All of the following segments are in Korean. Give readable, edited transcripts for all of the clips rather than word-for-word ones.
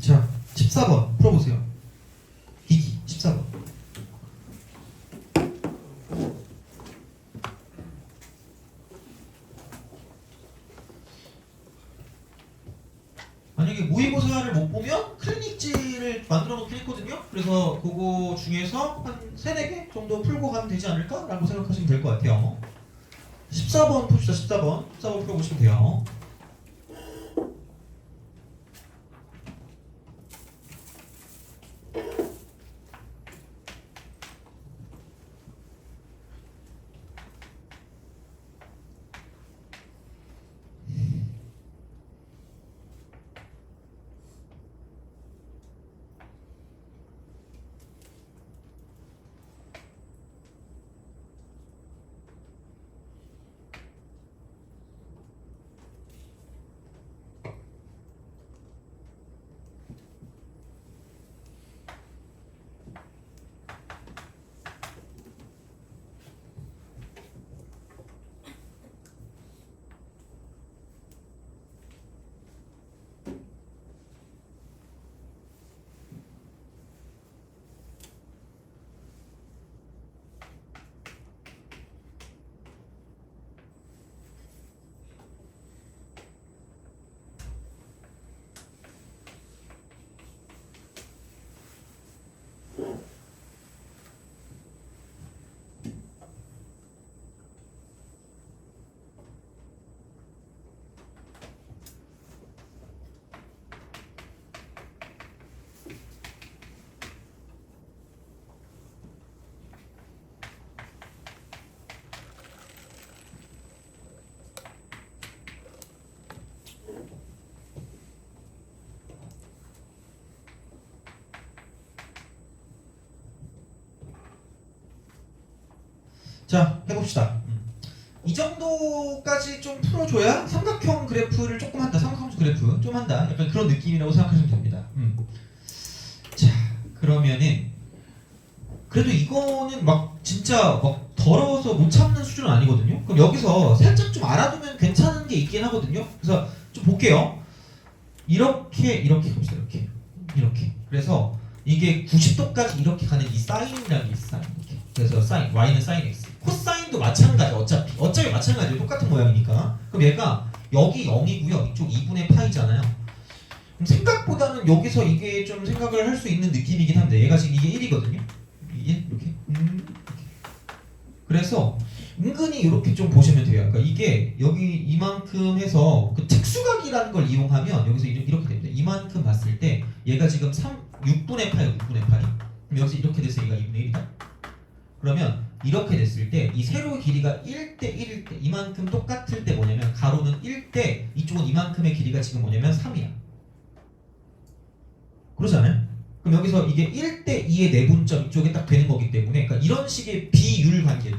자, 14번 풀어보세요. 기기 14번. 만약에 모의고사를 못 보면 클리닉지를 만들어 놓긴 했거든요. 그래서 그거 중에서 한 3, 4개 정도 풀고 가면 되지 않을까라고 생각하시면 될 것 같아요. 14번 봅시다. 14번 풀어보시면 돼요. 자, 해봅시다. 이 정도까지 좀 풀어줘야 삼각형 그래프를 조금 한다. 삼각형 그래프 좀 한다. 약간 그런 느낌이라고 생각하시면 됩니다. 자, 그러면은 그래도 이거는 막 진짜 막 더러워서 못 참는 수준은 아니거든요. 그럼 여기서 살짝 좀 알아두면 괜찮은 게 있긴 하거든요. 그래서 좀 볼게요. 이렇게 봅시다. 이렇게. 그래서 이게 90도까지 이렇게 가는 이 사인이라는 게 있어요. 이렇게. 그래서 사인, y는 사인 x. 코사인도 마찬가지. 어차피 마찬가지예요. 똑같은 모양이니까. 그럼 얘가 여기 0이고요. 이쪽 2분의 파이잖아요. 그럼 생각보다는 여기서 이게 좀 생각을 할 수 있는 느낌이긴 한데 얘가 지금 이게 1이거든요. 이게 이렇게. 그래서 은근히 이렇게 좀 보시면 돼요. 그러니까 이게 여기 이만큼 해서 그 특수각이라는 걸 이용하면 여기서 이렇게 됩니다. 이만큼 봤을 때 얘가 지금 6분의 파이. 그럼 여기서 이렇게 됐을 때 얘가 2분의 1이다. 그러면 이렇게 됐을 때 이 세로의 길이가 1대 1일 때 이만큼 똑같을 때 뭐냐면 가로는 1대 이쪽은 이만큼의 길이가 지금 뭐냐면 3이야. 그렇지 않아요? 그럼 여기서 이게 1대 2의 내분점 이쪽에 딱 되는 거기 때문에 그러니까 이런 식의 비율 관계.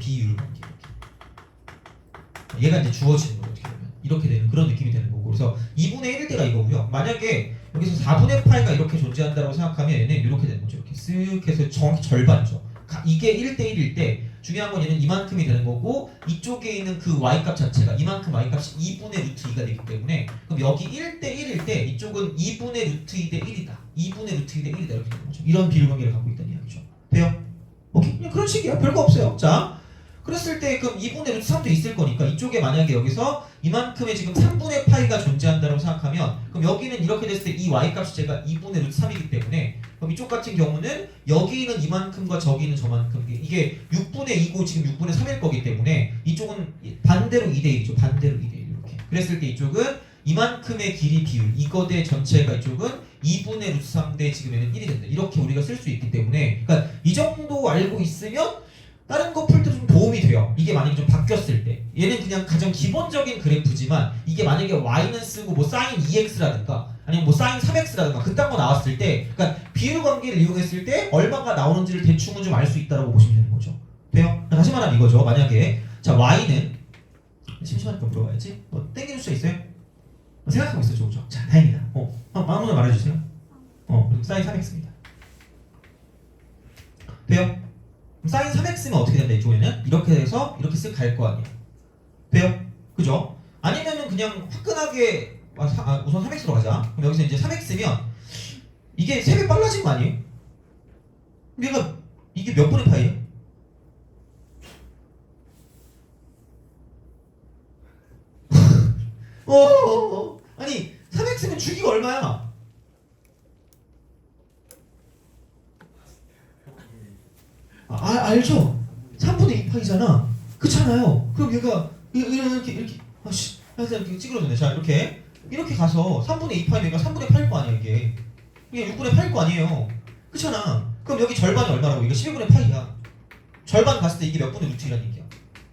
얘가 이제 주어지는 거예요. 어떻게 보면 이렇게 되는 그런 느낌이 되는 거고. 그래서 2분의 1일 때가 이거고요. 만약에 여기서 4분의 파이가 이렇게 존재한다고 생각하면 얘는 이렇게 되는 거죠. 이렇게 쓱 해서 정확히 절반이죠. 이게 1대 1일 때 중요한 건 얘는 이만큼이 되는 거고 이쪽에 있는 그 y값 자체가 이만큼 y값이 2분의 루트 2가 되기 때문에 그럼 여기 1대 1일 때 이쪽은 2분의 루트 2대 1이다. 2분의 루트 2대 1이다. 이렇게 되는 거죠. 이런 비율 관계를 갖고 있다는 이야기죠. 돼요? 오케이? 그냥 그런 식이야. 별거 없어요. 자, 그랬을 때 그럼 2분의 루트 3도 있을 거니까 이쪽에 만약에 여기서 이만큼의 지금 3분의 파이가 존재한다고 생각하면 그럼 여기는 이렇게 됐을 때 이 y값이 제가 2분의 루트 3이기 때문에 그럼 이쪽 같은 경우는 여기는 이만큼과 저기는 저만큼 이게 6분의 2고 지금 6분의 3일 거기 때문에 이쪽은 반대로 2대 1이죠. 반대로 2대 1 이렇게. 그랬을 때 이쪽은 이만큼의 길이 비율 이거 대 전체가 이쪽은 2분의 루트 3 대 지금 얘는 1이 된다. 이렇게 우리가 쓸 수 있기 때문에 그러니까 이 정도 알고 있으면 다른 거 풀 때 좀 도움이 돼요. 이게 만약에 좀 바뀌었을 때 얘는 그냥 가장 기본적인 그래프지만 이게 만약에 y는 쓰고 뭐 사인 2x라든가 아니면 뭐 사인 3x라든가 그딴 거 나왔을 때 그러니까 비율 관계를 이용했을 때 얼마가 나오는지를 대충은 좀 알 수 있다고 보시면 되는 거죠. 돼요? 다시 말하면 이거죠. 만약에 자 y는 심심하니까 물어봐야지. 뭐 땡기는 숫자 있어요? 생각하고 있었죠, 그죠? 자, 다행이다. 아무나 말해주세요. 사인 3x입니다. 돼요? 사인 3x면 어떻게 된다 이쪽에는? 이렇게 돼서 이렇게 쓱 갈 거 아니야. 돼요? 그죠? 아니면은 그냥 화끈하게 우선 3x로 가자. 그럼 여기서 이제 3x면 이게 3배 빨라진 거 아니에요? 얘가 이게 몇 분의 파이야? 아니 3x면 주기가 얼마야? 알죠? 3분의 2파이잖아. 그렇잖아요. 그럼 얘가 이렇게 아씨 이렇게 찌그러졌네. 자 이렇게 가서 3분의 2파이면 얘가 3분의 8일 거 아니야 이게 6분의 8일 거 아니에요. 그렇잖아. 그럼 여기 절반이 얼마라고? 이거 12분의 파이야. 절반 갔을 때 이게 몇 분의 루트이라는 얘기야?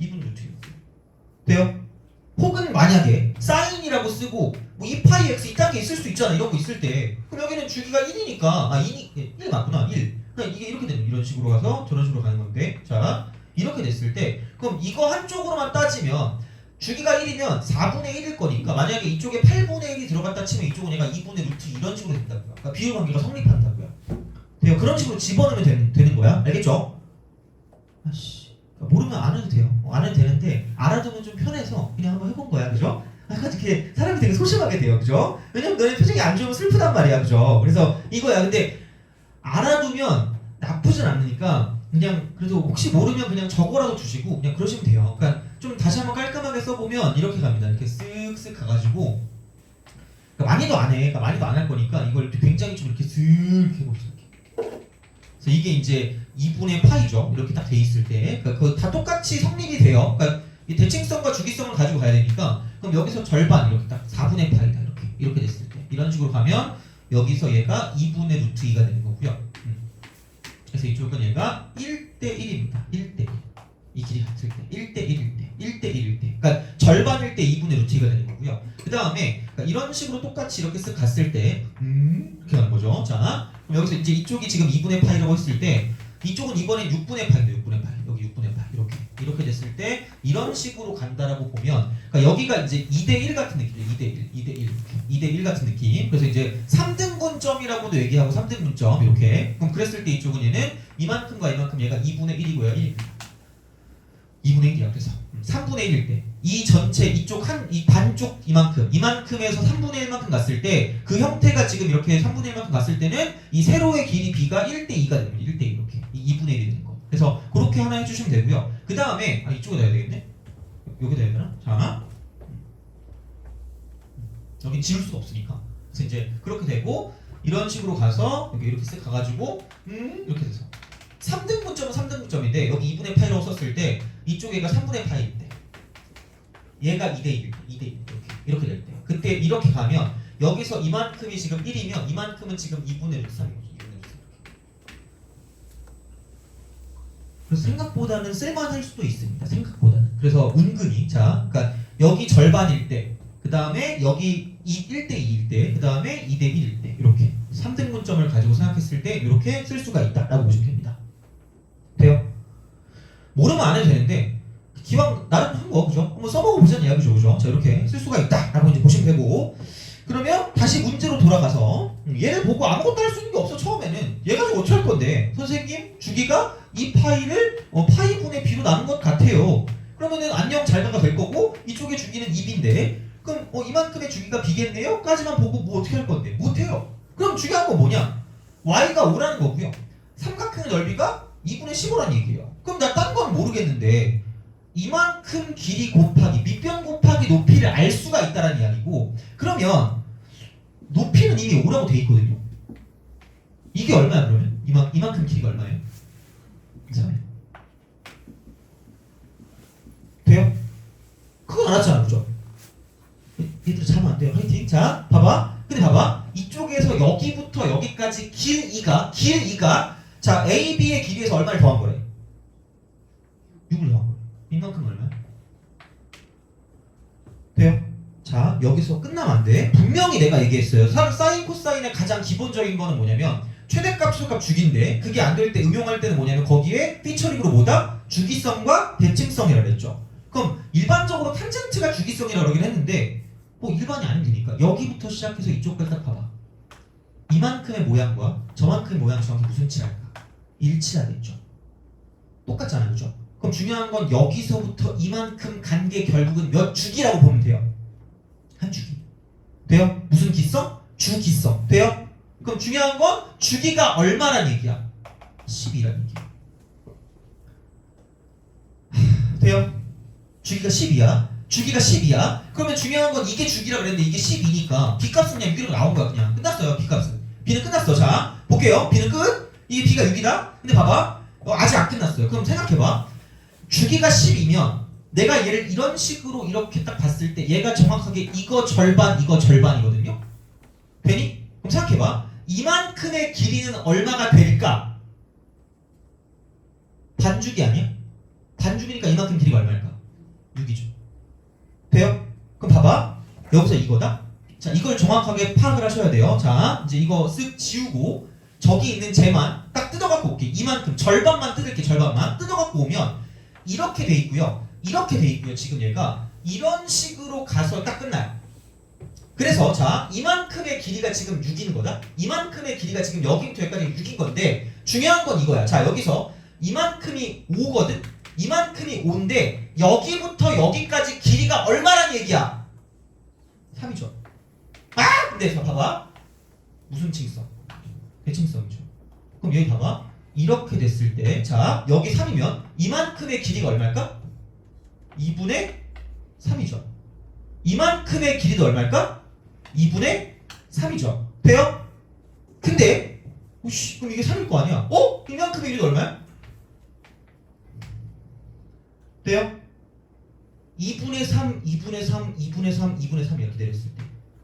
2분의 루트. 돼요? 혹은 만약에 사인이라고 쓰고 뭐 2파이 x 이딴 게 있을 수 있잖아. 이런 거 있을 때 그럼 여기는 주기가 1이니까 1 맞구나 1. 그러니까 이게 이렇게 되는 이런 식으로 가서 저런 식으로 가는 건데 자 이렇게 됐을 때 그럼 이거 한쪽으로만 따지면 주기가 1이면 4분의 1일 거니까 만약에 이쪽에 8분의 1이 들어갔다 치면 이쪽은 얘가 2분의 루트 이런 식으로 된다고요. 그러니까 비율 관계가 성립한다고요. 돼요? 그런 식으로 집어넣으면 되는 거야. 알겠죠? 아씨 모르면 안 해도 돼요. 안 해도 되는데 알아두면 좀 편해서 그냥 한번 해본 거야. 그죠? 약간 이렇게 사람이 되게 소심하게 돼요. 그죠? 왜냐면 너네 표정이 안 좋으면 슬프단 말이야. 그죠? 그래서 이거야. 근데 알아두면 나쁘진 않으니까 그냥 그래도 혹시 모르면 그냥 적어라도 두시고 그냥 그러시면 돼요. 그러니까 좀 다시 한번 깔끔하게 써보면 이렇게 갑니다. 이렇게 쓱쓱 가가지고 그러니까 많이도 안 해. 그러니까 많이도 안 할 거니까 이걸 굉장히 좀 이렇게 쓱 해봅시다. 그래서 이게 이제 2분의 파이죠. 이렇게 딱 돼 있을 때 그러니까 다 똑같이 성립이 돼요. 그러니까 이 대칭성과 주기성을 가지고 가야 되니까 그럼 여기서 절반 이렇게 딱 4분의 파이다 이렇게 됐을 때 이런 식으로 가면 여기서 얘가 2분의 루트 2가 되는 거고요. 그래서 이쪽은 얘가 1대 1입니다. 1대 1. 이 길이 같을 때 1대 1일 때 1대 1일 때 그러니까 절반일 때 2분의 루트 2가 되는 거고요. 그 다음에 그러니까 이런 식으로 똑같이 이렇게 쓱 갔을 때 이렇게 가는 거죠. 자 그럼 여기서 이제 이쪽이 지금 2분의 파이라고 했을 때 이쪽은 이번엔 6분의 파이다. 6분의 파이 여기 6분의 파이 이렇게 됐을 때 이런 식으로 간다라고 보면 그러니까 여기가 이제 2대 1 같은 느낌이에요. 2대 1 같은 느낌. 그래서 이제 3등분점이라고도 얘기하고 3등분점 이렇게. 그럼 그랬을 때 이쪽은 얘는 이만큼과 이만큼 얘가 2분의 1이고요. 1입니다. 2분의 1이야. 그래서 3분의 1일 때 이 전체 이쪽 이 반쪽 이만큼에서 3분의 1만큼 갔을 때 그 형태가 지금 이렇게 3분의 1만큼 갔을 때는 이 세로의 길이 b가 1대 2가 됩니다. 1대 2 이렇게 2분의 1이 되는 거. 그래서 그렇게 하나 해주시면 되고요. 그 다음에 이쪽에다 해야 되겠네. 여기다 해야 되나? 자 여기 지울 수가 없으니까. 그래서 이제 그렇게 되고 이런 식으로 가서 이렇게 쓱 가가지고 이렇게 돼서 3등분점은 3등분점인데 여기 2분의 파이라고 썼을 때 이쪽 얘가 3분의 파이일 때 얘가 2대 1, 2대 1 이렇게 될 때 그때 이렇게 가면 여기서 이만큼이 지금 1이면 이만큼은 지금 2분의 루트 3이거든요. 그래서 생각보다는 쓸만할 수도 있습니다. 생각보다는. 그래서 은근히 그러니까 여기 절반일 때 그 다음에 여기 1대 2일 때 그 다음에 2대 1일 때 이렇게 3등분점을 가지고 생각했을 때 이렇게 쓸 수가 있다라고 보시면 됩니다. 돼요? 모르면 안 해도 되는데 기왕 나름 한 거 그죠? 한번 써보고 보자는 이야기죠. 그죠? 자 이렇게 쓸 수가 있다라고 이제 보시면 되고 그러면 다시 문제로 돌아가서 얘를 보고 아무것도 할 수 있는 게 없어. 처음에는 얘 가지고 어떻게 할 건데 선생님 주기가 이 파이를 파이분의 b로 나눈 것 같아요. 그러면은 안녕 잘 나가 될 거고 이쪽의 주기는 2b인데 그럼 이만큼의 주기가 b겠네요? 까지만 보고 뭐 어떻게 할 건데? 못해요. 그럼 중요한 건 뭐냐? y가 5라는 거고요. 삼각형의 넓이가 2분의 15라는 얘기예요. 그럼 나 딴 건 모르겠는데 이만큼 길이 곱하기 밑변 곱하기 높이를 알 수가 있다는 이야기고 그러면 높이는 이미 5라고 돼 있거든요. 이게 얼마야 그러면? 이만큼 길이가 얼마예요? 돼요? 그거 알았잖아 그죠? 얘들아 자면 안 돼요. 화이팅. 자 봐봐. 근데 봐봐 이쪽에서 여기부터 여기까지 길 2가 자 A, B의 길이에서 얼마를 더한 거래? 6을 더한 거래. 이만큼 얼마야? 돼요? 자 여기서 끝나면 안 돼. 분명히 내가 얘기했어요. 사인 코사인의 가장 기본적인 거는 뭐냐면 최대값 최소값 주기인데 그게 안 될 때 응용할 때는 뭐냐면 거기에 피처링으로 뭐다? 주기성과 대칭성이라고 했죠. 그럼 일반적으로 탄젠트가 주기성이라고 그러긴 했는데 뭐 일반이 아니면 되니까 여기부터 시작해서 이쪽까지 딱 봐봐. 이만큼의 모양과 저만큼의 모양 정확히 무슨 치할까? 일치하겠죠. 똑같잖아요. 그죠? 그럼 중요한 건 여기서부터 이만큼 간 게 결국은 몇 주기라고 보면 돼요. 한 주기. 돼요? 무슨 기성? 주기성. 돼요? 그럼 중요한 건 주기가 얼마란 얘기야? 10이란 얘기야. 돼요? 주기가 10이야. 주기가 10이야. 그러면 중요한 건 이게 주기라 그랬는데 이게 10이니까 B값은 그냥 6이라고 나온 거야. 그냥 끝났어요. B값은. B는 끝났어. 자 볼게요. B는 끝. 이게 B가 6이다. 근데 봐봐. 아직 안 끝났어요. 그럼 생각해봐. 주기가 10이면 내가 얘를 이런 식으로 이렇게 딱 봤을 때 얘가 정확하게 이거 절반이거든요. 되니? 그럼 생각해봐. 이만큼의 길이는 얼마가 될까? 반주기 아니야? 반주기니까 이만큼 길이가 얼마일까? 6이죠. 돼요? 그럼 봐봐. 여기서 이거다. 자, 이걸 정확하게 파악을 하셔야 돼요. 자, 이제 이거 쓱 지우고 저기 있는 쟤만 딱 뜯어갖고 올게. 이만큼 절반만 뜯을게. 절반만 뜯어갖고 오면 이렇게 돼 있고요. 이렇게 돼 있고요. 지금 얘가 이런 식으로 가서 딱 끝나요. 그래서 자, 이만큼의 길이가 지금 6인 거다. 이만큼의 길이가 지금 여기부터 여기까지 6인 건데 중요한 건 이거야. 자, 여기서 이만큼이 5거든. 이만큼이 5인데 여기부터 여기까지 길이가 얼마란 얘기야? 3이죠. 아! 근데 자, 봐봐. 무슨 층성? 대칭성이죠. 그럼 여기 봐봐. 이렇게 됐을 때 자, 여기 3이면 이만큼의 길이가 얼마일까? 2분의 3이죠. 이만큼의 길이도 얼마일까? 2분의 3이죠. 돼요? 근데 오씨, 그럼 이게 3일 거 아니야? 이만큼의 길이도 얼마야? 돼요? 2분의 3, 2분의 3, 2분의 3, 2분의 3 이렇게 내렸을 때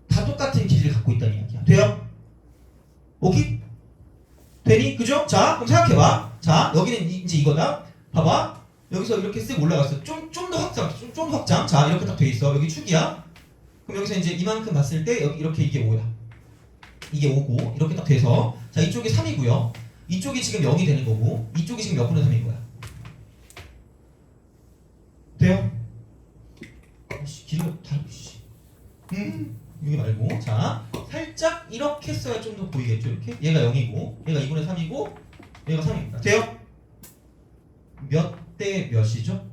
다 똑같은 길이를 갖고 있다는 이야기야. 돼요? 오케이? 되니? 그죠? 자, 그럼 생각해봐. 자, 여기는 이제 이거다. 봐봐. 여기서 이렇게 쓱 올라갔어. 좀 더 확장, 좀 확장. 자, 이렇게 딱 돼 있어. 여기 축이야. 그럼 여기서 이제 이만큼 봤을 때 여기 이렇게 이게 5야. 이게 5고 이렇게 딱 돼서 자, 이쪽이 3이고요. 이쪽이 지금 0이 되는 거고 이쪽이 지금 몇 분의 3인 거야. 돼요? 아씨, 길이가 다르지. 여기 말고 자, 살짝 이렇게 써야 좀 더 보이겠죠. 이렇게 얘가 0이고 얘가 2분의 3이고 얘가 3입니다. 돼요? 몇 대 몇이죠?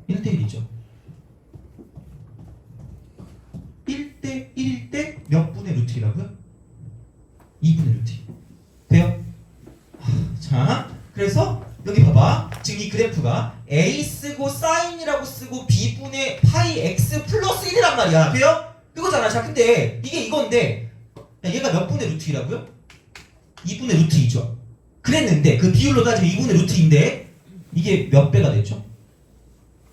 1대 1이죠. 1대 1일 때 몇 분의 루트라고요? 2분의 루트. 돼요? 자, 그래서 여기 봐봐. 지금 이 그래프가 A 쓰고 사인이라고 쓰고 B분의 파이 X 플러스 1이란 말이야. 돼요? 그거잖아. 자, 근데 이게 이건데 야, 얘가 몇 분의 루트이라고요? 2분의 루트 2죠. 그랬는데 그 비율로 따지면 2분의 루트인데 이게 몇 배가 됐죠?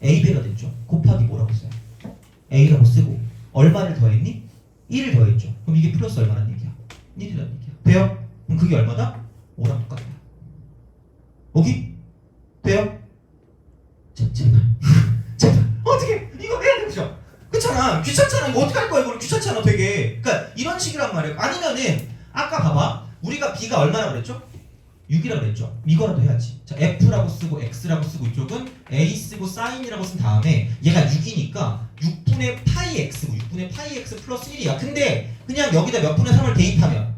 A배가 됐죠. 곱하기 뭐라고 써요? A라고 쓰고 얼마를 더했니? 1을 더했죠. 그럼 이게 플러스 얼마란 얘기야? 1이란 얘기야. 돼요? 그럼 그게 얼마다? 5랑 똑같다. 오기? 돼요? 제발 제발 어떻게 이거 해야 되죠? 그렇잖아. 귀찮잖아. 이거 어떻게 할 거야? 이거 귀찮잖아 되게. 그러니까 이런 식이란 말이에요. 아니면은 아까 봐봐. 우리가 B가 얼마라고 그랬죠? 6이라고 그랬죠. 이거라도 해야지. 자, F라고 쓰고 X라고 쓰고 이쪽은 A 쓰고 사인이라고 쓴 다음에 얘가 6이니까 6분의 파이 X고 6분의 파이 X 플러스 1이야. 근데 그냥 여기다 몇 분의 3을 대입하면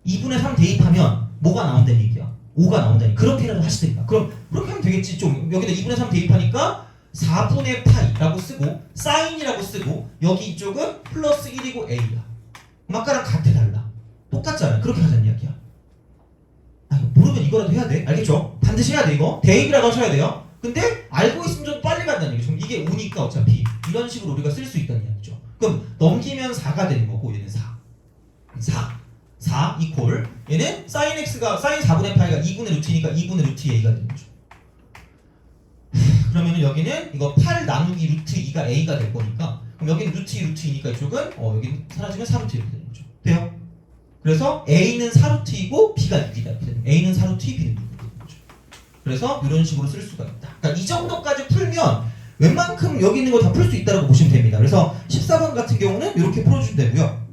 2분의 3 대입하면 뭐가 나온다는 얘기야? 5가 나온다니. 그렇게라도 하시든가. 그럼 그렇게 하면 되겠지. 좀 여기다 2분의 3 대입하니까 4분의 파이라고 쓰고 사인이라고 쓰고 여기 이쪽은 플러스 1이고 A야. 아까랑 같아 달라. 똑같잖아. 그렇게 하자는 이야기야. 모르면 이거라도 해야 돼. 알겠죠? 반드시 해야 돼 이거. 대입이라고 하셔야 돼요. 근데 알고 있으면 좀 빨리 간다는 얘기죠. 이게 5니까 어차피 이런 식으로 우리가 쓸 수 있다는 이야기죠. 그럼 넘기면 4가 되는 거고 얘는 4 이퀄 얘는 사인 x가 사인 4분의 파이가 2분의 루트니까 2분의 루트 a가 되는 거죠. 그러면은 여기는 이거 8 나누기 루트 2가 a가 될 거니까 그럼 여기는 루트 2 루트 2니까 이쪽은 여기는 사라지면 4루트 이렇게 되는 거죠. 돼요? 그래서 a는 4루트이고 b가 6이다 이렇게 되는 거예요. a는 4루트 2 b는 6이 되는 거죠. 그래서 이런 식으로 쓸 수가 있다. 그러니까 이 정도까지 풀면 웬만큼 여기 있는 거 다 풀 수 있다고 보시면 됩니다. 그래서 14번 같은 경우는 이렇게 풀어주시면 되고요.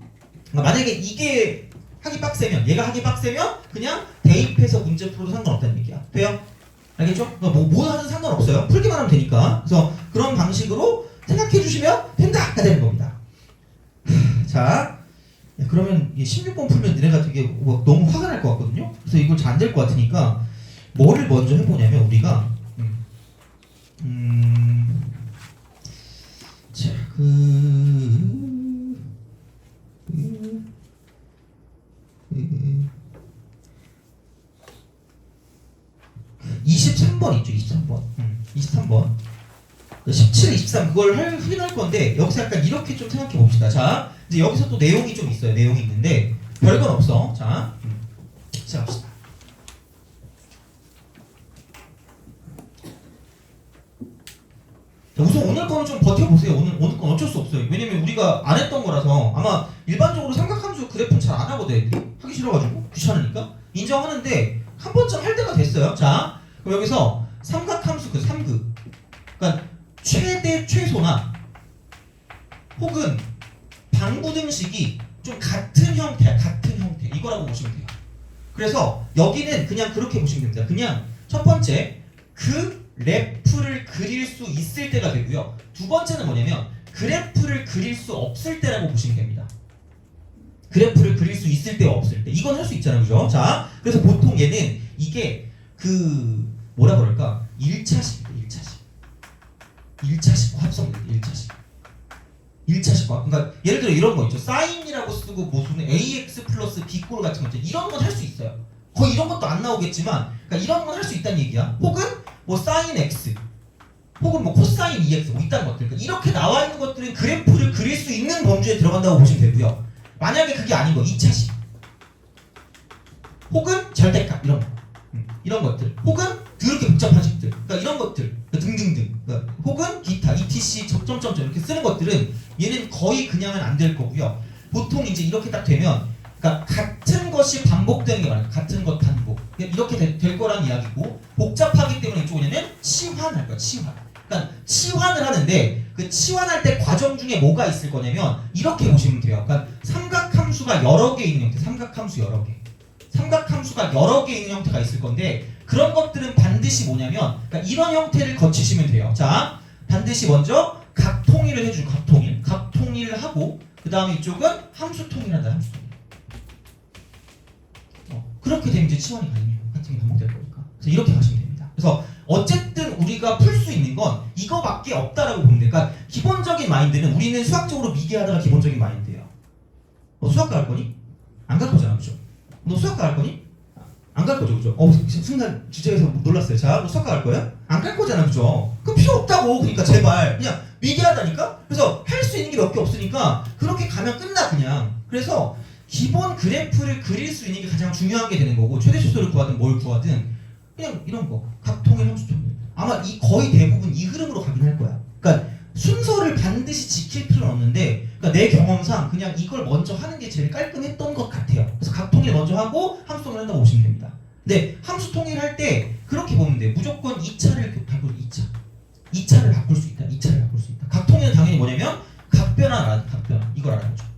만약에 이게 하기 빡세면 얘가 하기 빡세면 그냥 대입해서 문제 풀어도 상관없다는 얘기야. 돼요? 알겠죠? 뭐 하든 상관없어요. 풀기만 하면 되니까. 그래서 그런 방식으로 생각해 주시면 된다가 되는 겁니다. 자, 그러면 16번 풀면 너네가 되게 너무 화가 날 것 같거든요. 그래서 이걸 잘 안 될 것 같으니까 뭐를 먼저 해보냐면 우리가 자, 23번 있죠. 23번. 23번. 17, 23 그걸 확인할 건데 여기서 약간 이렇게 좀 생각해 봅시다. 자, 이제 여기서 또 내용이 좀 있어요. 내용이 있는데 별건 없어. 자, 시작합시다. 자, 우선 오늘 거는 좀 버텨보세요. 오늘 건 어쩔 수 없어요. 왜냐면 우리가 안 했던 거라서 아마 일반적으로 삼각함수 그래프는 잘 안 하거든. 애들이 하기 싫어가지고 귀찮으니까 인정하는데 한 번쯤 할 때가 됐어요. 자, 그럼 여기서 삼각함수 그 3급 그러니까 최대 최소나 혹은 방부등식이 좀 같은 형태야. 같은 형태 이거라고 보시면 돼요. 그래서 여기는 그냥 그렇게 보시면 됩니다. 그냥 첫 번째 그래프를 그릴 수 있을 때가 되고요. 두 번째는 뭐냐면 그래프를 그릴 수 없을 때라고 보시면 됩니다. 그래프를 그릴 수 있을 때 없을 때 이건 할 수 있잖아요. 그죠? 자, 그래서 보통 얘는 이게 그 뭐라 그럴까 1차식 1차식 합성될 때 1차식 그러니까 예를 들어 이런 거 있죠. 사인이라고 쓰고 무슨 ax 플러스 b꼴 같은 거 있죠. 이런 건 할 수 있어요. 거의 이런 것도 안 나오겠지만 그러니까 이런 건 할 수 있다는 얘기야. 혹은 뭐 사인 x 혹은 뭐 코사인 2x 뭐 이딴 것들 그러니까 이렇게 나와 있는 것들은 그래프를 그릴 수 있는 범주에 들어간다고 보시면 되고요. 만약에 그게 아닌 거 2차식 혹은 절대값 이런 것들 혹은 더럽게 복잡한 식들 그러니까 이런 것들 등등등 그러니까 혹은 기타 etc 점점점 이렇게 쓰는 것들은 얘는 거의 그냥은 안 될 거고요. 보통 이제 이렇게 딱 되면 그러니까 같은 것이 반복되는 게 많아요. 같은 것 반복 이렇게 될 거란 이야기고 복잡하기 때문에 이쪽에는 치환할 거야. 그러니까 치환을 하는데 그 치환할 때 과정 중에 뭐가 있을 거냐면 이렇게 보시면 돼요. 그러니까 삼각함수가 여러 개 있는 형태 삼각함수가 여러 개 있는 형태가 있을 건데 그런 것들은 반드시 뭐냐면 그러니까 이런 형태를 거치시면 돼요. 자, 반드시 먼저 각통일을 해주고 각통일을 하고 그 다음에 이쪽은 함수통일한다. 그렇게 되면 이제 치환이 가능해요. 같은 게 반복될 거니까. 그래서 이렇게 가시면 됩니다. 그래서 어쨌든 우리가 풀 수 있는 건 이거밖에 없다라고 보면 돼요. 그러니까 기본적인 마인드는 우리는 수학적으로 미개하다가 기본적인 마인드예요. 너 수학과 갈 거니? 안 갈 거잖아, 그죠? 너 수학과 갈 거니? 안 갈 거죠, 그죠? 순간 주제에서 놀랐어요. 자, 너 수학과 갈 거야? 안 갈 거잖아, 그죠? 그 필요 없다고. 그러니까 제발 그냥 미개하다니까. 그래서 할 수 있는 게 몇 개 없으니까 그렇게 가면 끝나 그냥. 그래서 기본 그래프를 그릴 수 있는 게 가장 중요한 게 되는 거고 최대 최소를 구하든 뭘 구하든 그냥 이런 거 각통일 함수통일 아마 거의 대부분 이 흐름으로 가긴 할 거야. 그러니까 순서를 반드시 지킬 필요는 없는데 그러니까 내 경험상 그냥 이걸 먼저 하는 게 제일 깔끔했던 것 같아요. 그래서 각통일 먼저 하고 함수통일 한다고 보시면 됩니다. 근데 함수통일 할 때 그렇게 보면 돼요. 무조건 2차를 바꿀 2차를 바꿀 수 있다. 각통일은 당연히 뭐냐면 각변환 이걸 알아보죠.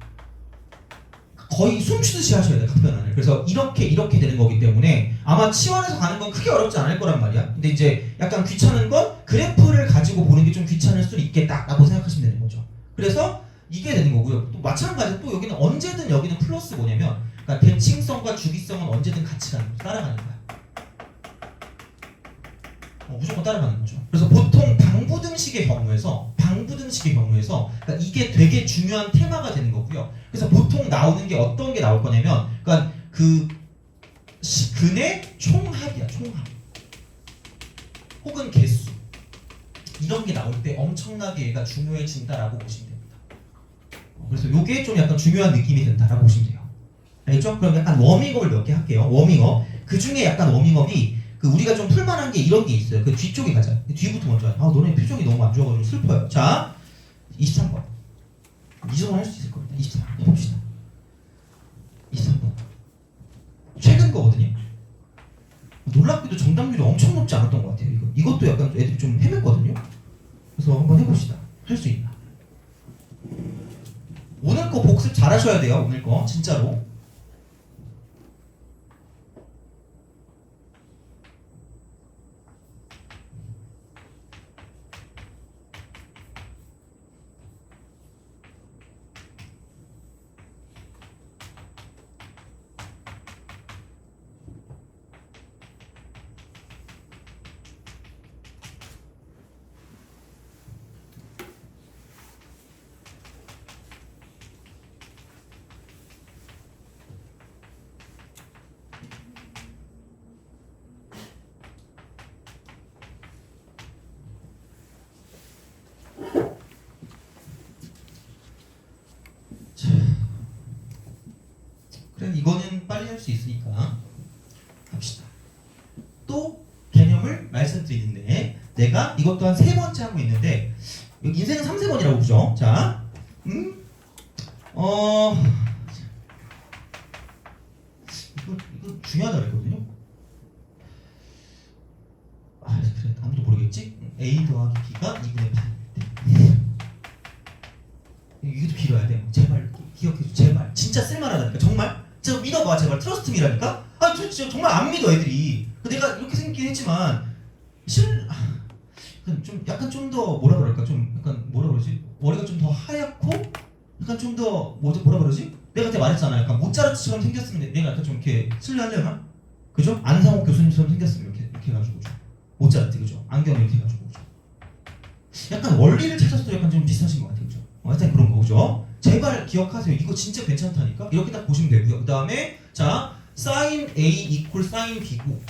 거의 숨쉬듯이 하셔야 돼요. 각변환을. 그래서 이렇게 되는 거기 때문에 아마 치환해서 가는 건 크게 어렵지 않을 거란 말이야. 근데 이제 약간 귀찮은 건 그래프를 가지고 보는 게 좀 귀찮을 수도 있겠다라고 생각하시면 되는 거죠. 그래서 이게 되는 거고요. 또 마찬가지로 또 여기는 언제든 여기는 플러스 뭐냐면 그러니까 대칭성과 주기성은 언제든 같이 따라가는 거야. 무조건 따라가는 거죠. 그래서 보통 방부등식의 경우에서 그러니까 이게 되게 중요한 테마가 되는 거고요. 그래서 보통 나오는 게 어떤 게 나올 거냐면 그러니까 그 근의 총합이야. 혹은 개수 이런 게 나올 때 엄청나게 얘가 중요해진다라고 보시면 됩니다. 그래서 이게 좀 약간 중요한 느낌이 된다라고 보시면 돼요. 알겠죠? 그럼 약간 워밍업을 몇 개 할게요. 워밍업 그 중에 약간 워밍업이 그 우리가 좀 풀만한 게 이런 게 있어요. 그 뒤쪽에 가자. 뒤부터 먼저 해. 너네 표정이 너무 안 좋아가지고 슬퍼요. 자, 23번. 이 정도 할 수 있을 겁니다. 23번 해봅시다. 23번. 최근 거거든요. 놀랍게도 정답률이 엄청 높지 않았던 것 같아요. 이것도 약간 애들이 좀 헤맸거든요. 그래서 한번 해봅시다. 할 수 있나? 오늘 거 복습 잘 하셔야 돼요. 오늘 거 진짜로. 이거는 빨리 할 수 있으니까 합시다. 또 개념을 말씀드리는데 내가 이것 또한 세 번째 하고 있는데 여기 인생은 3세번이라고 보죠. 자, 이거 중요하다 그랬거든요. 그래 아무도 모르겠지? A 더하기 B가 2분의 8일 때 이것도 빌어야 돼. 제발 기억해줘. 제발 진짜 쓸만하다니까. 정말 진짜 믿어봐. 제발 트러스트 미라니까. 저 진짜 정말 안 믿어 애들이. 내가 이렇게 생기긴 했지만 약간 좀 더 뭐라 그럴까, 좀 약간 뭐라 그러지, 머리가 좀 더 하얗고 약간 좀 더 뭐라 그러지, 내가 그때 말했잖아. 약간 모짜르트처럼 생겼으면 내가 약간 좀 이렇게 실례하려나? 그죠? 안상욱 교수님처럼 생겼으면 이렇게 해가지고 좀 모짜르트 그죠? 안경 이렇게 해가지고 그죠? 약간 원리를 찾아서도 약간 좀 비슷하신 것 같아요. 그죠? 하여튼 그런 거죠. 제발 기억하세요. 이거 진짜 괜찮다니까. 이렇게 딱 보시면 되고요. 그 다음에 자 sin A 이퀄 sin B고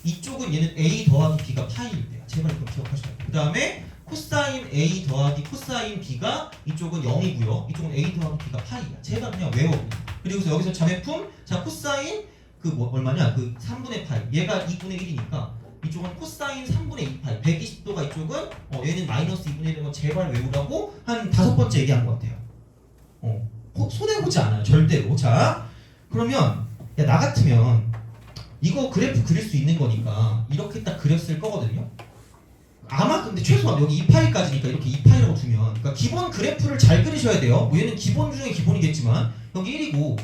이쪽은 얘는 A 더하기 B가 파이일 때야. 제발 이거 기억하셔야 돼요. 그 다음에 코사인 A 더하기 코사인 B가 이쪽은 0이고요. 이쪽은 A 더하기 B가 파이야. 제발 그냥 외워. 그리고 여기서 자매품 자 코사인 얼마냐? 그 3분의 파이. 얘가 2분의 1이니까 이쪽은 코사인 3분의 2 파이. 120도가 이쪽은 얘는 마이너스 2분의 1인 거 제발 외우라고 한 5번째 얘기한 것 같아요. 손해보지 않아요. 절대로. 자 그러면 야, 나 같으면 이거 그래프 그릴 수 있는 거니까 이렇게 딱 그렸을 거거든요. 아마 근데 최소한 여기 2파이까지니까 이렇게 2파이라고 두면 그러니까 기본 그래프를 잘 그리셔야 돼요. 뭐 얘는 기본 중에 기본이겠지만 여기 1이고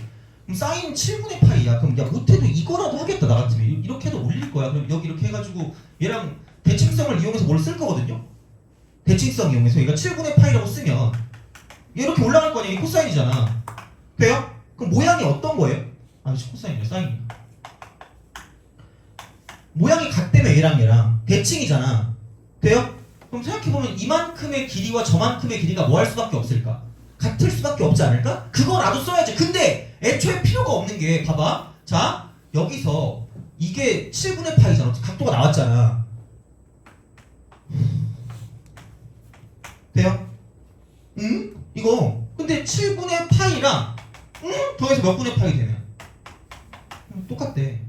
그럼 사인 7분의 파이야. 그럼 야 못해도 이거라도 하겠다. 나 같으면 이렇게 해도 올릴 거야. 그럼 여기 이렇게 해가지고 얘랑 대칭성을 이용해서 뭘 쓸 거거든요. 대칭성 이용해서 얘가 7분의 파이라고 쓰면 얘 이렇게 올라갈 거 아니야. 이게 코사인이잖아. 돼요? 그럼 모양이 어떤 거예요? 코사인이야. 사인이야. 모양이 같다며 얘랑 대칭이잖아. 돼요? 그럼 생각해보면 이만큼의 길이와 저만큼의 길이가 뭐 할 수밖에 없을까? 같을 수밖에 없지 않을까? 그거라도 써야지. 근데 애초에 필요가 없는 게 봐봐. 자 여기서 이게 7분의 파이잖아. 각도가 나왔잖아. 돼요? 이거 근데 7분의 파이랑 더해서 몇 분의 파이 되냐? 똑같대.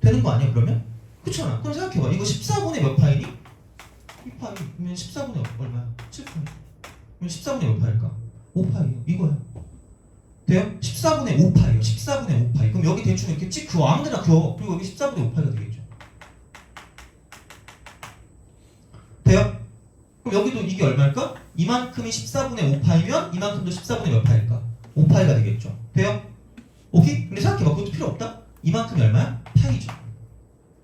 되는 거 아니야 그러면? 그렇잖아. 그럼 생각해봐. 이거 14분의 몇 파이니? 2파이. 그러면 14분의 얼마야? 7파이. 그럼 14분의 몇 파일까? 5파이요. 이거야. 돼요? 14분의 5파이요. 14분의 5파이. 그럼 여기 대충 이렇게 찍 그어. 아무데나 그어. 그리고 여기 14분의 5파이가 되겠죠. 돼요? 그럼 여기도 이게 얼마일까? 이만큼이 14분의 5파이면 이만큼도 14분의 몇 파일까? 5파이가 되겠죠. 돼요? 오케이? 근데 생각해봐. 그것도 필요 없다? 이만큼이 얼마야? 파이죠.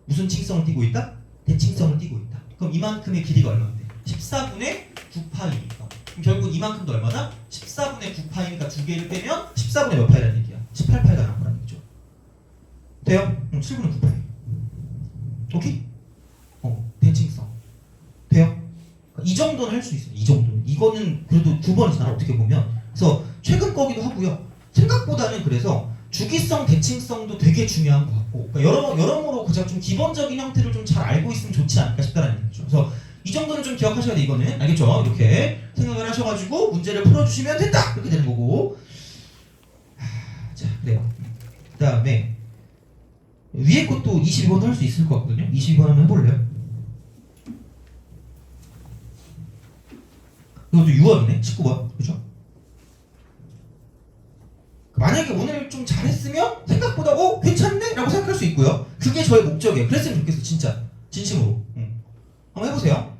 무슨 칭성을 띠고 있다? 대칭성을 띠고 있다. 그럼 이만큼의 길이가 얼마인데? 14분의 9파이니까. 그럼 결국 이만큼도 얼마다? 14분의 9파이니까 두 개를 빼면 14분의 몇 파이라는 얘기야? 18파이가 나오라는 얘기죠. 돼요? 7분의 9파이. 오케이? 대칭성. 돼요? 이 정도는 할 수 있어요. 이 정도는. 이거는 그래도 9번이잖아 어떻게 보면. 그래서 최근 거기도 하고요. 생각보다는 그래서 주기성, 대칭성도 되게 중요한 것 같고 그러니까 여러모로 그냥 좀 기본적인 형태를 좀 잘 알고 있으면 좋지 않을까 싶다는 얘기죠. 그래서 이 정도는 좀 기억하셔야 돼. 이거는 알겠죠? 이렇게 생각을 하셔가지고 문제를 풀어주시면 된다 이렇게 되는 거고. 자 그래요. 그 다음에 위에 것도 22번 할 수 있을 것 같거든요. 22번 한번 해볼래요? 이것도 6원이네. 19번 그죠? 만약에 오늘 좀 잘했으면 생각보다 괜찮네? 라고 생각할 수 있고요. 그게 저의 목적이에요. 그랬으면 좋겠어 진짜 진심으로. 한번 해보세요.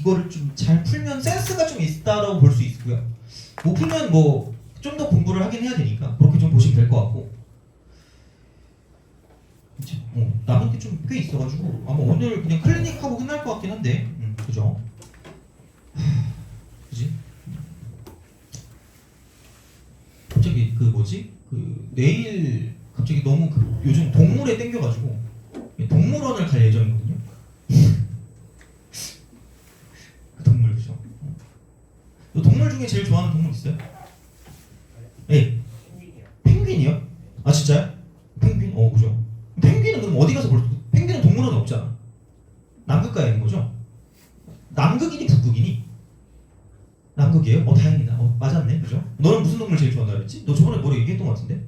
이거를 좀 잘 풀면 센스가 좀 있다라고 볼 수 있고요. 못 풀면 뭐 좀 더 공부를 하긴 해야 되니까 그렇게 좀 보시면 될 것 같고. 남은 게 좀 꽤 있어가지고 아마 오늘 그냥 클리닉하고 끝날 것 같긴 한데, 그죠? 그지? 갑자기 그 뭐지? 그 내일 갑자기 너무 요즘 동물에 땡겨가지고 동물원을 갈 예정이거든요. 그 동물 그죠? 너 동물 중에 제일 좋아하는 동물 있어요? 예. 펭귄이요? 아 진짜요? 펭귄? 그죠? 펭귄은 그럼 어디 가서 볼 수? 펭귄은 동물원에 없잖아. 남극가에 있는 거죠? 남극이니 북극이니? 남극이에요? 다행이다. 맞았네, 그죠? 너는 무슨 동물 제일 좋아한다 그랬지? 너 저번에 뭐라 얘기했던 것 같은데?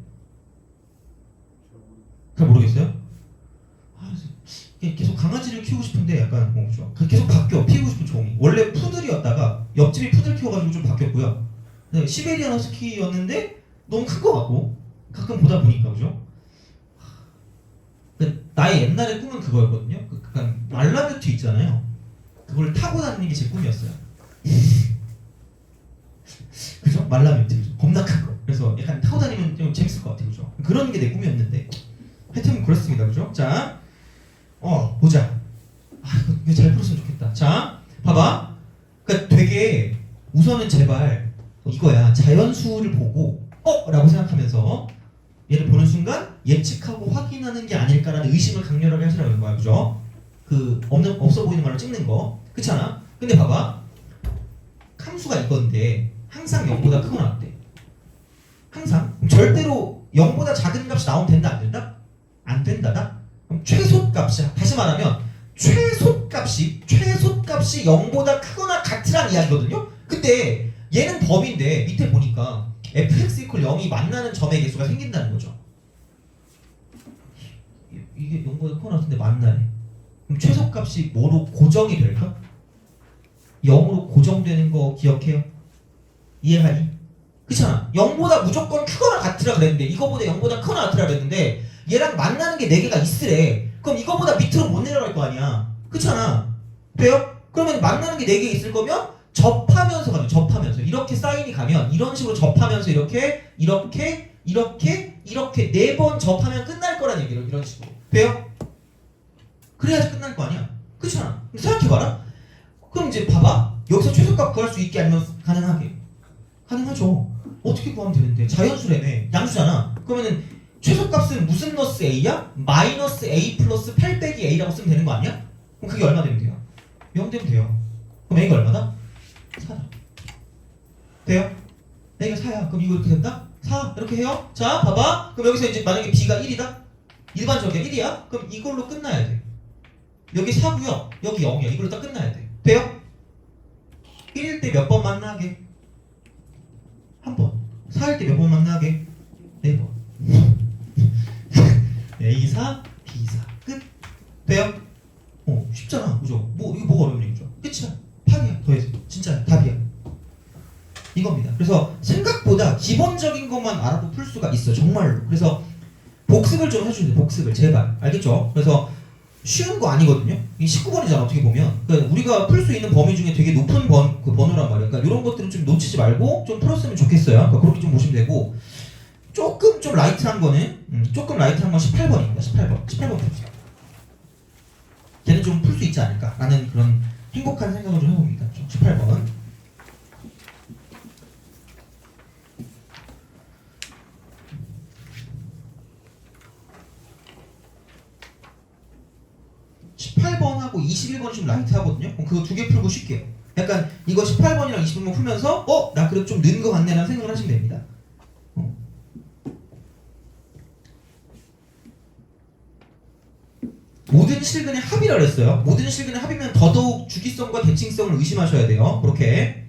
잘 모르겠어요? 계속 강아지를 키우고 싶은데 약간 그죠? 계속 바뀌어. 피우고 싶은 종이. 원래 푸들이었다가 옆집이 푸들 키워가지고 좀 바뀌었고요. 네, 시베리안 허스키였는데 너무 큰 것 같고 가끔 보다 보니까 그죠? 나의 옛날의 꿈은 그거였거든요. 약간 말라뮤트 있잖아요. 그걸 타고 다니는 게 제 꿈이었어요. 그죠? 말라뮤트 그죠? 겁나 큰 거. 그래서 약간 타고 다니면 좀 재밌을 것 같아요. 그죠? 그런 게 내 꿈이었는데 하여튼 그렇습니다. 그죠? 자, 보자. 이거 잘 풀었으면 좋겠다. 자, 봐봐. 그러니까 되게 우선은 제발 이거야. 자연수를 보고 라고 생각하면서 얘를 보는 순간 예측하고 확인하는 게 아닐까라는 의심을 강렬하게 하시라는 거야. 그죠? 그 없어 보이는 말로 찍는 거. 그렇잖아? 근데 봐봐. 함수가 이건데 항상 0보다 크거나 같대. 항상. 그럼 절대로 0보다 작은 값이 나오면 된다 안 된다? 안 된다다? 그럼 최소값이 다시 말하면 최소값이 0보다 크거나 같으란 이야기거든요. 근데 얘는 범위인데 밑에 보니까 fx = 0이 만나는 점의 개수가 생긴다는 거죠. 이게 0보다 크거나 같은데 만나네. 그럼 최소값이 뭐로 고정이 될까? 0으로 고정되는 거 기억해요? 이해하니? 그렇잖아. 0보다 무조건 크거나 같으라 그랬는데 이거보다 0보다 크거나 같으라 그랬는데 얘랑 만나는 게 4개가 있으래. 그럼 이거보다 밑으로 못 내려갈 거 아니야. 그렇잖아. 돼요? 그러면 만나는 게 4개 있을 거면 접하면서 가죠. 접하면서. 이렇게 사인이 가면 이런 식으로 접하면서 이렇게 4번 접하면 끝날 거란 얘기를 이런 식으로. 돼요? 그래야지 끝날 거 아니야. 그렇잖아. 생각해봐라. 그럼 이제 봐봐. 여기서 최소값 구할 수 있게 아니면 가능하게? 가능하죠. 어떻게 구하면 되는데? 자연수라며. 양수잖아. 그러면은 최소값은 무슨 넣스 a야? 마이너스 a 플러스 8 빼기 a라고 쓰면 되는 거 아니야? 그럼 그게 얼마 되면 돼요? 0 되면 돼요. 그럼 a가 얼마다? 4다. 돼요? a가 4야. 그럼 이거 이렇게 된다? 4 이렇게 해요. 자 봐봐. 그럼 여기서 이제 만약에 b가 1이다? 일반적이야 1이야? 그럼 이걸로 끝나야 돼. 여기 4고요. 여기 0이야. 이걸로 딱 끝나야 돼. 돼요? 1일 때 몇 번 만나게? 한 번. 4일 때 몇 번 만나게? 4번. A4, B4 끝. 돼요? 쉽잖아. 그죠? 이거 뭐가 어려운 얘기죠? 끝이야. 답이야. 더해서. 진짜 답이야. 이겁니다. 그래서 생각보다 기본적인 것만 알아도 풀 수가 있어. 정말로. 그래서 복습을 좀 해주세요. 복습을. 제발. 알겠죠? 그래서 쉬운 거 아니거든요. 이 19번이잖아. 어떻게 보면. 그러니까 우리가 풀 수 있는 범위 중에 되게 높은 번호란 말이야. 그러니까 이런 것들은 좀 놓치지 말고 좀 풀었으면 좋겠어요. 그러니까 그렇게 좀 보시면 되고, 조금 좀 라이트한 거는 조금 라이트한 건 18번입니다. 18번 푸세요. 걔는 좀 풀 수 있지 않을까라는 그런 행복한 생각을 좀 해봅니다. 18번. 하고 21번이 좀 라이트하거든요. 그럼 그거 2개 풀고 쉽게요. 약간 이거 18번이랑 21번 풀면서 나 그래도 좀 는 거 같네 라는 생각을 하시면 됩니다. 모든 실근의 합이라고 했어요. 모든 실근의 합이면 더더욱 주기성과 대칭성을 의심하셔야 돼요. 그렇게.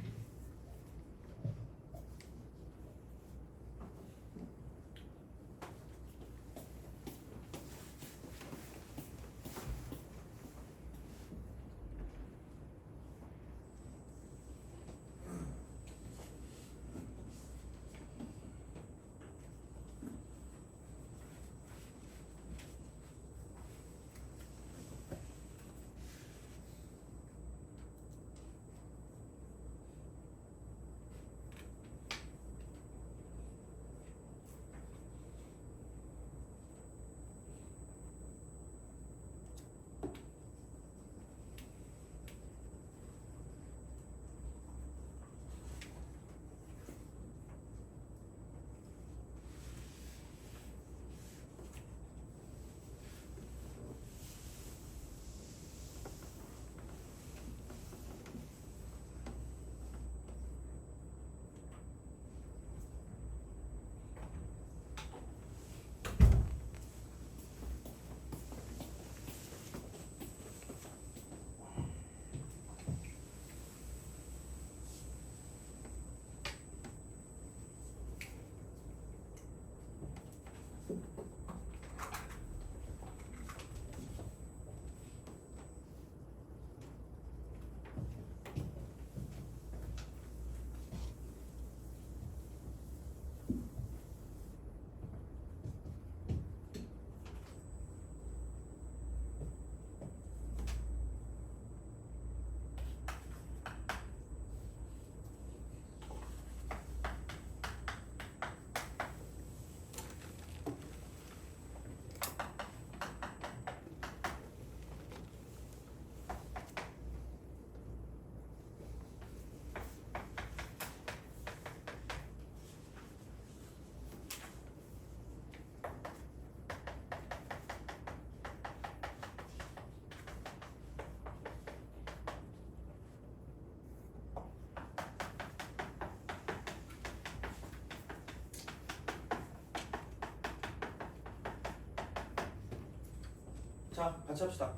자, 같이 합시다.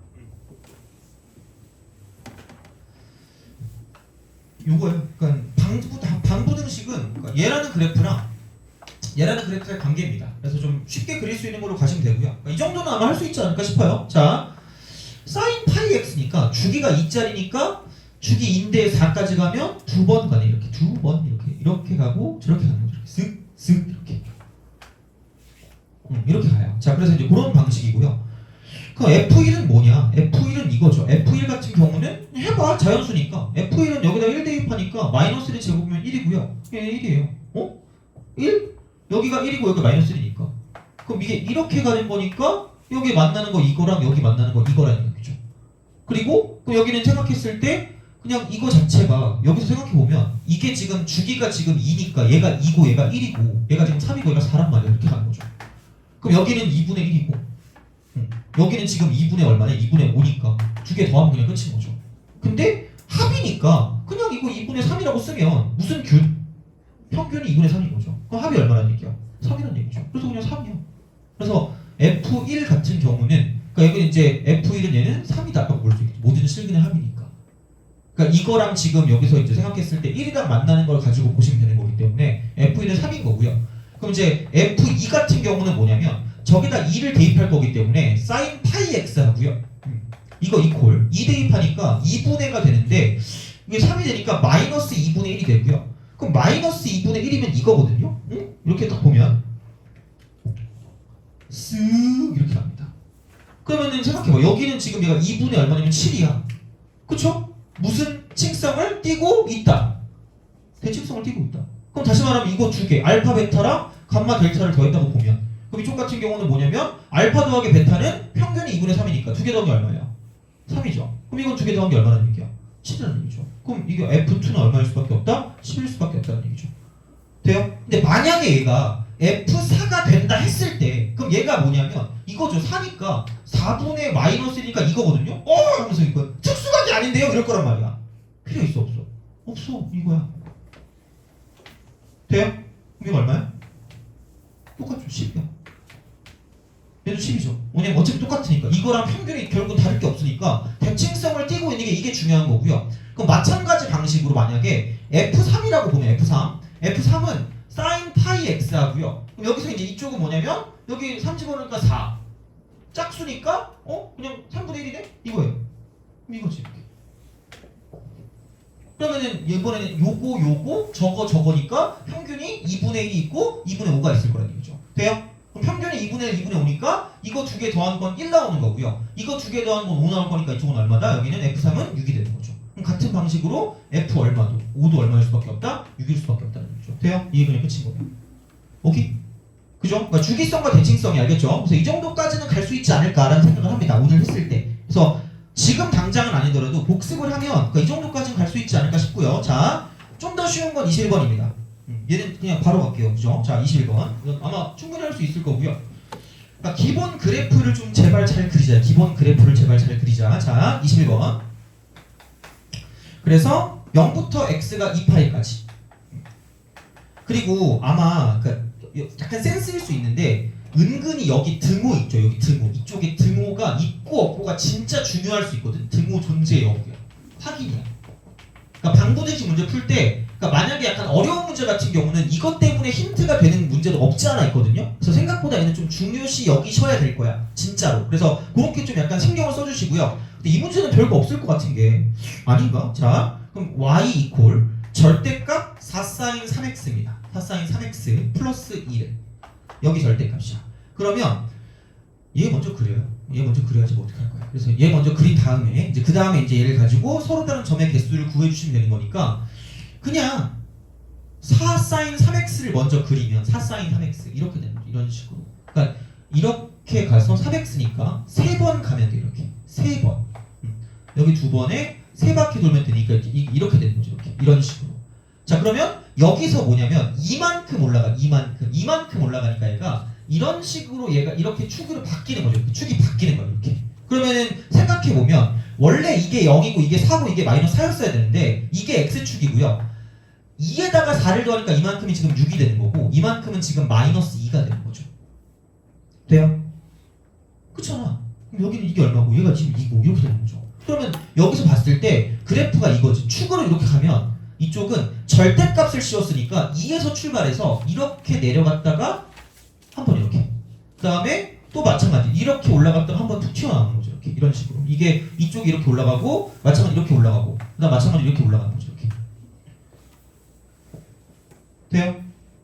요거예요. 그러니까 방부등식은 그러니까 얘라는 그래프랑 얘라는 그래프의 관계입니다. 그래서 좀 쉽게 그릴 수 있는 걸로 가시면 되고요. 그러니까 이 정도는 아마 할 수 있지 않을까 싶어요. 자, sin 파이 x니까 주기가 2짜리니까 주기 인대에 4까지 가면 두 번 가네. 이렇게 두 번 이렇게 가고 저렇게 가는 거죠. 이렇게 쓱쓱 이렇게. 이렇게 가요. 자, 그래서 이제 그런 방식이고요. 그 F1은 뭐냐? F1은 이거죠. F1 같은 경우는 해봐. 자연수니까. F1은 여기다 1 대입하니까 마이너스 1을 제곱하면 1이고요. 이게 1이에요. 어? 1? 여기가 1이고 여기가 마이너스 1이니까. 그럼 이게 이렇게 가는 거니까 여기 만나는 거 이거랑 여기 만나는 거 이거라는 얘기죠. 그리고 그럼 여기는 생각했을 때 그냥 이거 자체가 여기서 생각해보면 이게 지금 주기가 지금 2니까 얘가 2고 얘가 1이고 얘가 지금 3이고 얘가 4란 말이야. 이렇게 가는 거죠. 그럼 여기는 2분의 1이고 여기는 지금 2분의 얼마냐? 2분의 5니까 두 개 더하면 그냥 끝인 거죠. 근데 합이니까 그냥 이거 2분의 3이라고 쓰면 무슨 균? 평균이 2분의 3인 거죠. 그럼 합이 얼마라는 얘기야? 3이라는 얘기죠. 그래서 그냥 3이야. 그래서 F1 같은 경우는 그러니까 여기 이제 F1은 얘는 3이다라고 볼 수 있겠죠. 모든 실근의 합이니까. 그러니까 이거랑 지금 여기서 이제 생각했을 때 1이랑 만나는 걸 가지고 보시면 되는 거기 때문에 F1은 3인 거고요. 그럼 이제 F2 같은 경우는 뭐냐면 저기다 2를 대입할 거기 때문에 sin 파이 x 하고요. 이거 이퀄 2 대입하니까 2분의가 되는데 이게 3이 되니까 마이너스 2분의 1이 되고요. 그럼 마이너스 2분의 1이면 이거거든요. 이렇게 딱 보면 쓱 이렇게 갑니다. 그러면은 생각해봐. 여기는 지금 얘가 2분의 얼마냐면 7이야. 그쵸? 무슨 칭성을 띠고 있다. 대칭성을 띠고 있다. 그럼 다시 말하면 이거 두 개 알파 베타랑 감마 델타를 더했다고 보면 그럼 이쪽 같은 경우는 뭐냐면 알파 더하기 베타는 평균이 2분의 3이니까 두 개 더한 게 얼마예요? 3이죠. 그럼 이건 두 개 더한 게 얼마라는 얘기야? 7이라는 얘기죠. 그럼 이게 F2는 얼마일 수밖에 없다? 10일 수밖에 없다는 얘기죠. 돼요? 근데 만약에 얘가 F4가 된다 했을 때 그럼 얘가 뭐냐면 이거죠. 4니까 4분의 마이너스 1이니까 이거거든요. 하면서 이거 특수각이 아닌데요? 이럴 거란 말이야. 필요 있어 없어? 없어. 이거야. 돼요? 그럼 이거 얼마야? 똑같죠. 10이야. 얘도 10이죠. 왜냐면 어차피 똑같으니까. 이거랑 평균이 결국은 다를 게 없으니까 대칭성을 띠고 있는 게 이게 중요한 거고요. 그럼 마찬가지 방식으로 만약에 F3이라고 보면 F3은 sin 파이 x 하고요. 그럼 여기서 이제 이쪽은 뭐냐면 여기 3 집어넣으니까 4. 짝수니까 그냥 3분의 1이네? 이거예요. 그럼 이거지. 그러면은 이번에는 요거 저거니까 평균이 2분의 1이 있고 2분의 5가 있을 거라는 얘기죠. 돼요? 그럼 평균이 2분의 1, 2분의 5니까 이거 두 개 더한 건 1 나오는 거고요. 이거 두 개 더한 건 5 나올 거니까 이쪽은 얼마다? 여기는 F3은 6이 되는 거죠. 그럼 같은 방식으로 F 얼마도 5도 얼마일 수밖에 없다? 6일 수밖에 없다는 얘기죠. 돼요? 이게 그냥 끝인 거예요. 오케이? 그죠? 그러니까 주기성과 대칭성이 알겠죠? 그래서 이 정도까지는 갈 수 있지 않을까라는 생각을 합니다. 오늘 했을 때. 그래서 지금 당장은 아니더라도 복습을 하면 그러니까 이 정도까지는 갈 수 있지 않을까 싶고요. 자, 좀 더 쉬운 건 21번입니다. 얘는 그냥 바로 갈게요. 그죠? 자, 21번. 이건 아마 충분히 할 수 있을 거고요. 그러니까 기본 그래프를 좀 제발 잘 그리자. 기본 그래프를 제발 잘 그리자. 자, 21번. 그래서 0부터 x가 2파이까지. 그리고 아마 그러니까 약간 센스일 수 있는데 은근히 여기 등호 있죠. 여기 등호. 이쪽에 등호가 있고 없고가 진짜 중요할 수 있거든. 등호 존재 여부야. 확인이야. 그러니까 방부등식 문제 풀 때 그러니까 만약에 약간 어려운 문제 같은 경우는 이것 때문에 힌트가 되는 문제도 없지 않아 있거든요. 그래서 생각보다 얘는 좀 중요시 여기셔야 될 거야. 진짜로. 그래서 그렇게 좀 약간 신경을 써주시고요. 근데 이 문제는 별거 없을 것 같은 게 아닌가? 자, 그럼 y 이퀄 절대값 4sin 3x입니다. 4sin 3x 플러스 1은 여기 절대값이야. 그러면 얘 먼저 그려요. 얘 먼저 그려야지 뭐 어떻게 할 거야. 그래서 얘 먼저 그린 다음에 이제 그 다음에 이제 얘를 가지고 서로 다른 점의 개수를 구해주시면 되는 거니까 그냥 4sin 3x를 먼저 그리면 4sin 3x 이렇게 되는 거죠. 이런 식으로. 그러니까 이렇게 가서 3x니까 3번 가면 돼. 이렇게 3번. 여기 2번에 3바퀴 돌면 되니까 이렇게 되는 거죠. 이렇게 이런 식으로. 자, 그러면 여기서 뭐냐면 이만큼 올라가. 이만큼 올라가니까 얘가 이런 식으로 얘가 이렇게 축으로 바뀌는 거죠. 축이 바뀌는 거예요. 이렇게. 그러면은 생각해보면 원래 이게 0이고 이게 4고 이게 마이너스 4였어야 되는데 이게 x축이고요. 2에다가 4를 더하니까 이만큼이 지금 6이 되는 거고 이만큼은 지금 마이너스 2가 되는 거죠. 돼요? 그렇잖아. 그럼 여기는 이게 얼마고 얘가 지금 이고 이렇게 되는 거죠. 그러면 여기서 봤을 때 그래프가 이거지. 축으로 이렇게 가면 이쪽은 절대값을 씌웠으니까 2에서 출발해서 이렇게 내려갔다가 한번 이렇게 그 다음에 또 마찬가지 이렇게 올라갔다가 한번 툭 튀어나오는 거죠. 이렇게 이런 식으로 이게 이쪽이 이렇게 올라가고 마찬가지 이렇게 올라가고 그 다음 마찬가지 이렇게 올라가는 거죠. 이렇게 돼요?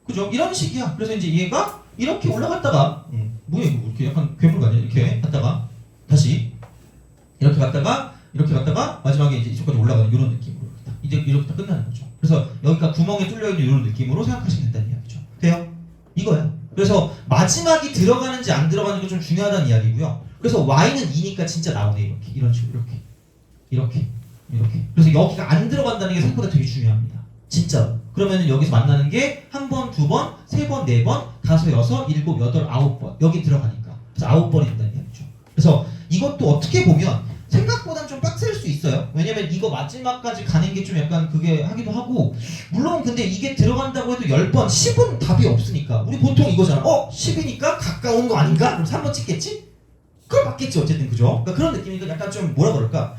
그죠? 이런 식이야. 그래서 이제 얘가 이렇게 올라갔다가 뭐야 이거 이렇게 약간 괴물 같냐 이렇게 갔다가 다시 이렇게 갔다가 마지막에 이제 이쪽까지 올라가는 이런 느낌으로 이제 이렇게 다 끝나는 거죠. 그래서 여기가 구멍에 뚫려 있는 이런 느낌으로 생각하시면 된다는 이야기죠. 돼요? 이거야. 그래서 마지막이 들어가는지 안 들어가는지가 좀 중요하다는 이야기고요. 그래서 y는 2니까 진짜 나오네 이렇게 이런 식으로 이렇게. 그래서 여기가 안 들어간다는 게 생각보다 되게 중요합니다. 진짜로. 그러면은 여기서 만나는 게 한 번, 두 번, 세 번, 네 번, 다섯, 여섯, 일곱, 여덟, 아홉 번 여기 들어가니까 그래서 9번이 된다는 이야기죠. 그래서 이것도 어떻게 보면 생각보다는 좀 빡셀 수 있어요. 왜냐면 이거 마지막까지 가는 게 좀 약간 그게 하기도 하고 물론 근데 이게 들어간다고 해도 10번, 10은 답이 없으니까 우리 보통 이거잖아. 10이니까 가까운 거 아닌가? 그럼 3번 찍겠지? 그럼 맞겠지 어쨌든 그죠? 그러니까 그런 느낌이니까 약간 좀 뭐라 그럴까?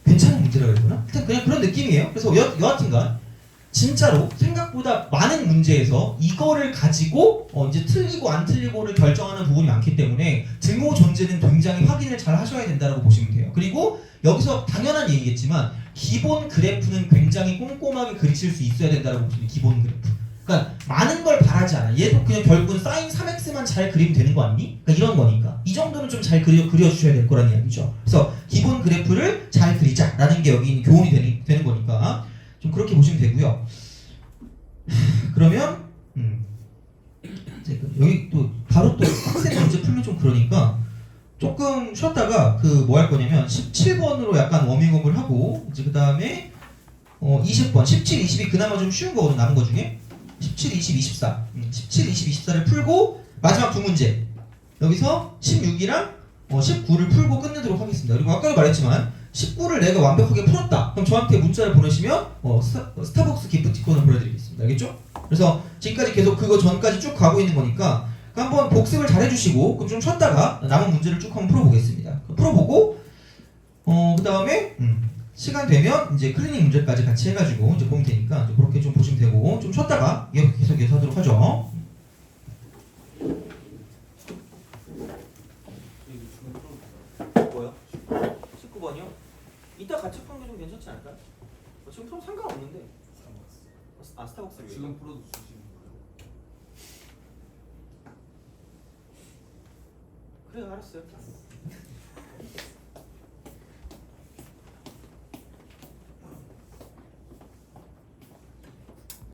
괜찮은 문제라고 해야 되나? 일단 그냥 그런 느낌이에요. 그래서 여하튼간 진짜로 생각보다 많은 문제에서 이거를 가지고 이제 틀리고 안 틀리고를 결정하는 부분이 많기 때문에 등호 존재는 굉장히 확인을 잘 하셔야 된다고 보시면 돼요. 그리고 여기서 당연한 얘기겠지만 기본 그래프는 굉장히 꼼꼼하게 그리실 수 있어야 된다고 보시면 돼요. 기본 그래프. 그러니까 많은 걸 바라지 않아. 얘도 그냥 결국은 사인 3x만 잘 그리면 되는 거 아니니? 그러니까 이런 거니까. 이 정도는 좀 잘 그려주셔야 될 거라는 이야기죠. 그래서 기본 그래프를 잘 그리자라는 게 여기 교훈이 되는 거니까 좀 그렇게 보시면 되고요. 그러면 여기 또 바로 또 빡센 문제 풀면 좀 그러니까 조금 쉬었다가 뭐 할 거냐면 17번으로 약간 워밍업을 하고 이제 그 다음에 20번, 17, 20이 그나마 좀 쉬운 거거든 남은 거 중에 17, 20, 24 17, 20, 24를 풀고 마지막 두 문제 여기서 16이랑 19를 풀고 끝내도록 하겠습니다. 그리고 아까도 말했지만 19를 내가 완벽하게 풀었다 그럼 저한테 문자를 보내시면 스타벅스 기프티콘을 보내드리겠습니다. 알겠죠? 그래서 지금까지 계속 그거 전까지 쭉 가고 있는 거니까 한번 복습을 잘 해주시고 그럼 좀 쉬었다가 남은 문제를 쭉 한번 풀어보겠습니다. 풀어보고 그 다음에 시간 되면 이제 클리닉 문제까지 같이 해가지고 이제 보면 되니까 이제 그렇게 좀 보시면 되고 좀 쉬었다가 계속 하도록 하죠. 뭐요? 19번이요? 이따 같이 푸는 게 좀 괜찮지 않을까요? 지금 좀 상관없는데. 스타벅스를 지금 풀어도 주시는 거예요? 그래 알았어요.